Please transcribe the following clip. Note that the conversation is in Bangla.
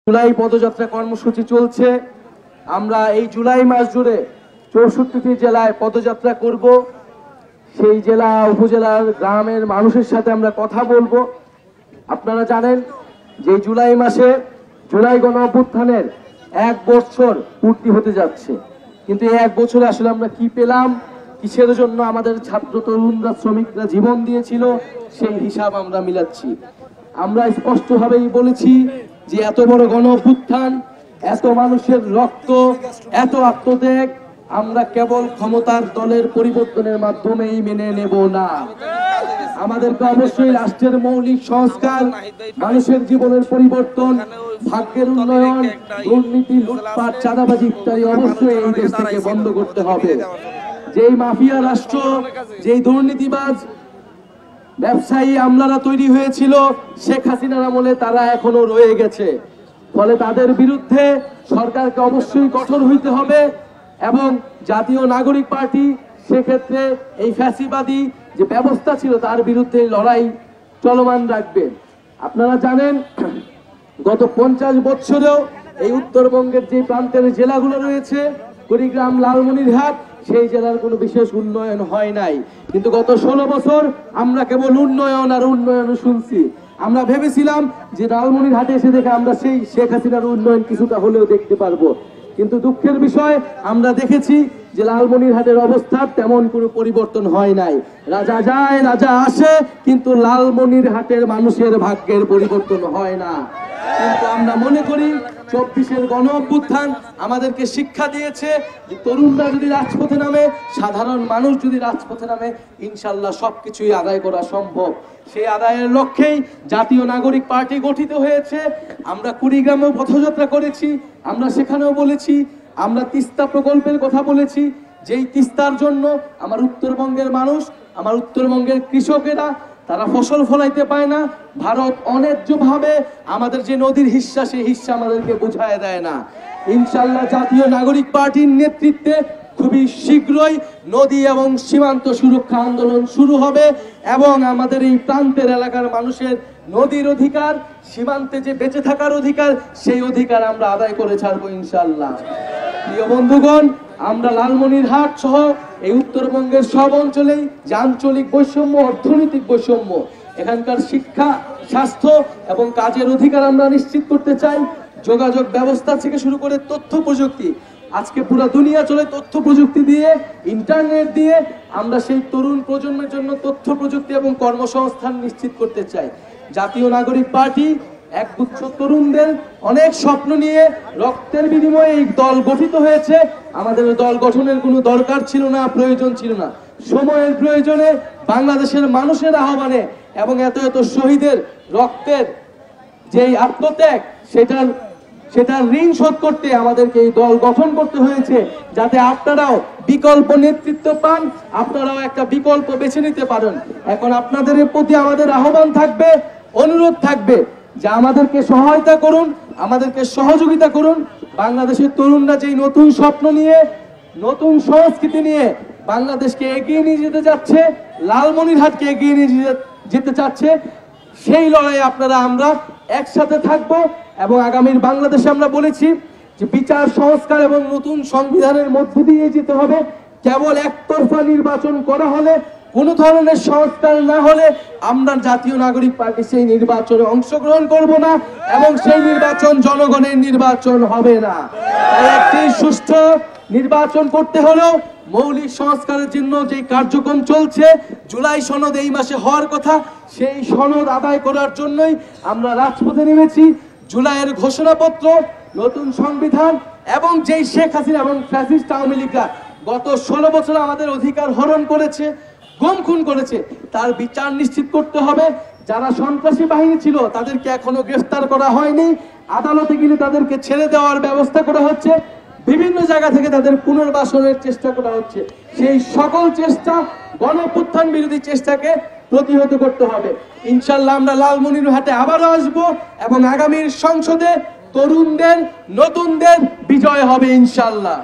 জুলাই পদযাত্রা কর্মসূচি চলছে। আমরা এই জুলাই মাস জুড়ে 64টি জেলায় পদযাত্রা করব। সেই জেলা উপজেলার গ্রামের মানুষের সাথে আমরা কথা বলবো। আপনারা জানেন যে জুলাই মাসে জুলাই গণ অভ্যুত্থানের 1 বছর পূর্তি হতে যাচ্ছে, কিন্তু এই 1 বছরে আসলে আমরা কি পেলাম, কিসের জন্য আমাদের ছাত্র তরুণরা শ্রমিকরা জীবন দিয়েছিল, সেই হিসাব আমরা মিলাচ্ছি। আমরা স্পষ্টভাবেই বলেছি যে এত বড় গণ অভ্যুত্থান, এত মানুষের রক্ত, এত আত্মত্যাগ আমরা কেবল ক্ষমতার দলের পরিবর্তনের মাধ্যমেই মেনে নেব না। আমাদেরকে অবশ্যই রাষ্ট্রের মৌলিক সংস্কার, মানুষের জীবনের পরিবর্তন, ভাগ্যের উন্নয়ন, দুর্নীতি, লুটপাট, চাঁদাবাজি ইত্যাদি অবশ্যই এই দেশ থেকে বন্ধ করতে হবে। যেই মাফিয়া রাষ্ট্র, যেই দুর্নীতিবাজ ব্যবসায়ী আমলারা তৈরি হয়েছিল শেখ হাসিনার আমলে, তারা এখনো রয়ে গেছে। ফলে তাদের বিরুদ্ধে সরকারকে অবশ্যই কঠোর হইতে হবে এবং জাতীয় নাগরিক পার্টি সেক্ষেত্রে এই ফ্যাসিবাদী যে ব্যবস্থা ছিল তার বিরুদ্ধে লড়াই চলমান রাখবে। আপনারা জানেন গত 50 বছরেও এই উত্তরবঙ্গের যে প্রান্তের জেলাগুলো রয়েছে, কুড়িগ্রাম, লালমনিরহাট, সেই জেলার কোনো বিশেষ উন্নয়ন হয় নাই। কিন্তু গত 16 বছর আমরা কেবল উন্নয়ন আর উন্নয়ন শুনছি। আমরা ভেবেছিলাম যে লালমনিরহাটে এসে দেখে আমরা সেই শেখ হাসিনার উন্নয়ন কিছুটা হলেও দেখতে পারবো, কিন্তু দুঃখের বিষয় আমরা দেখেছি যে লালমনিরহাটের অবস্থার তেমন কোনো পরিবর্তন হয় নাই। রাজা যায় রাজা আসে, কিন্তু লালমনিরহাটের মানুষের ভাগ্যের পরিবর্তন হয় না। কিন্তু আমরা মনে করি 24-এর গণ অভ্যুত্থান আমাদেরকে শিক্ষা দিয়েছে যে তরুণরা যদি রাজপথে নামে, সাধারণ মানুষ যদি রাজপথে নামে, ইনশাল্লাহ সবকিছুই আদায় করা সম্ভব। সেই আদায়ের লক্ষ্যেই জাতীয় নাগরিক পার্টি গঠিত হয়েছে। আমরা কুড়িগ্রামেও পথযাত্রা করেছি, আমরা সেখানেও বলেছি, আমরা তিস্তা প্রকল্পের কথা বলেছি, যেই তিস্তার জন্য আমার উত্তরবঙ্গের মানুষ, আমার উত্তরবঙ্গের কৃষকেরা তারা ফসল ফলাইতে পায় না। ভারত অন্যায্যভাবে আমাদের যে নদীর হিস্সা, সেই হিস্সা আমাদেরকে বুঝায় দেয় না। ইনশাল্লাহ জাতীয় নাগরিক পার্টির নেতৃত্বে খুবই শীঘ্রই নদী এবং সীমান্ত সুরক্ষা আন্দোলন শুরু হবে এবং আমাদের এই প্রান্তের এলাকার মানুষের নদীর অধিকার, সীমান্তে যে বেঁচে থাকার অধিকার, সেই অধিকার আমরা আদায় করে ছাড়বো ইনশাল্লাহ। প্রিয় বন্ধুগণ, আমরা লালমনিরহাট সহ এই উত্তরবঙ্গের সব অঞ্চলেই যে আঞ্চলিক বৈষম্য, অর্থনৈতিক বৈষম্য, এখানকার শিক্ষা, স্বাস্থ্য এবং কাজের অধিকার আমরা নিশ্চিত করতে চাই। যোগাযোগ ব্যবস্থা থেকে শুরু করে তথ্য প্রযুক্তি, আজকে পুরো দুনিয়া চলে তথ্য প্রযুক্তি দিয়ে, ইন্টারনেট দিয়ে। আমরা সেই তরুণ প্রজন্মের জন্য তথ্য প্রযুক্তি এবং কর্মসংস্থান নিশ্চিত করতে চাই। জাতীয় নাগরিক পার্টি একগুচ্ছ তরুণদের অনেক স্বপ্ন নিয়ে রক্তের বিনিময়ে এই দল গঠিত হয়েছে। আমাদের দল গঠনের কোনো দরকার ছিল না, প্রয়োজন ছিল না। সময়ের প্রয়োজনে, বাংলাদেশের মানুষের আহ্বানে এবং এত এত শহীদের রক্তের যেই আত্মত্যাগ, সেটার ঋণ শোধ করতে আমাদেরকে এই দল গঠন করতে হয়েছে, যাতে আপনারাও বিকল্প নেতৃত্ব পান, আপনারাও একটা বিকল্প বেছে নিতে পারেন। এখন আপনাদের প্রতি আমাদের আহ্বান থাকবে, অনুরোধ থাকবে যে আমাদেরকে সহায়তা করুন, আমাদেরকে সহযোগিতা করুন। বাংলাদেশের তরুণরা যেই নতুন স্বপ্ন নিয়ে, নতুন সংস্কৃতি নিয়ে বাংলাদেশকে এগিয়ে নিয়ে যেতে যাচ্ছে, লালমনিরহাটকে এগিয়ে নিয়ে যেতে চাচ্ছে, সেই লড়াইয়ে আমরা একসাথে থাকব। এবং আগামীর বাংলাদেশে আমরা বলেছি যে বিচার সংস্কার এবং নতুন সংবিধানের মধ্য দিয়ে যেতে হবে। কেবল একতরফা নির্বাচন করা হলে, কোন ধরনের সংস্কার না হলে আমরা জাতীয় নাগরিক পার্টি সেই নির্বাচনে অংশগ্রহণ করব না এবং সেই নির্বাচন জনগণের নির্বাচন হবে না। একটি সুষ্ঠু নির্বাচন করতে হলেও মৌলিক সংস্কারের জন্য যে কার্যক্রম চলছে, জুলাই সনদ এই মাসে হওয়ার কথা, সেই সনদ আদায় করার জন্যই আমরা রাজপথে নেমেছি। জুলাইয়ের ঘোষণাপত্র, নতুন সংবিধান এবং যেই শেখ হাসিনা এবং ফ্যাসিস্ট আওয়ামী লীগরা গত 16 বছর আমাদের অধিকার হরণ করেছে, গুম খুন করেছে, তার বিচার নিশ্চিত করতে হবে। যারা সন্ত্রাসী বাহিনী ছিল তাদেরকে এখনো গ্রেফতার করা হয়নি, আদালতে গেলে তাদেরকে ছেড়ে দেওয়ার ব্যবস্থা করা হচ্ছে, বিভিন্ন জায়গা থেকে তাদের পুনর্বাসনের চেষ্টা করা হচ্ছে। সেই সকল চেষ্টা, গণ অভ্যুত্থান বিরোধী চেষ্টাকে প্রতিহত করতে হবে। ইনশাল্লাহ আমরা লালমনিরহাটে আবারও আসবো এবং আগামীর সংসদে তরুণদের, নতুনদের বিজয় হবে ইনশাল্লাহ।